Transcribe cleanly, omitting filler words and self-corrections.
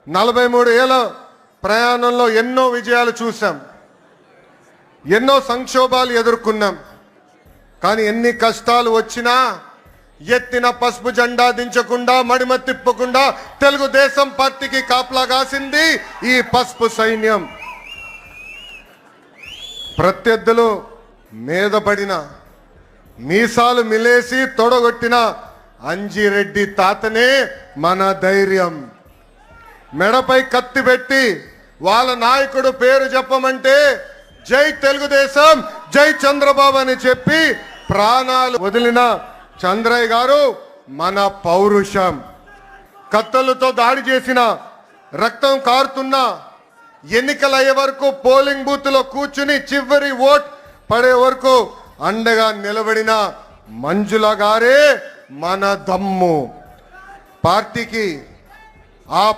43 ఏళ్ల ప్రయాణంలో ఎన్నో విజయాలు చూసాం, ఎన్నో సంక్షోభాలు ఎదుర్కొన్నాం. కానీ ఎన్ని కష్టాలు వచ్చినా ఎత్తిన పసుపు జెండా దించకుండా, మడిమ తిప్పకుండా తెలుగుదేశం పార్టీకి కాపలా కాసింది ఈ పసుపు సైన్యం. ప్రత్యర్థులు మీద పడిన, మీసాలు మిలేసి తొడగొట్టిన అంజిరెడ్డి తాతనే మన ధైర్యం. మెడపై కత్తి పెట్టి వాళ్ళ నాయకుడు పేరు చెప్పమంటే జై తెలుగుదేశం, జై చంద్రబాబు అని చెప్పి ప్రాణాలు వదిలిన చంద్రయ్య గారు మన పౌరుషం. కత్తులతో దాడి చేసిన, రక్తం కారుతున్న, ఎన్నికలు అయ్యే వరకు పోలింగ్ బూత్ లో కూర్చుని చివరి ఓట్ పడే వరకు అండగా నిలబడిన మంజుల గారే మన దమ్ము. పార్టీకి ఆ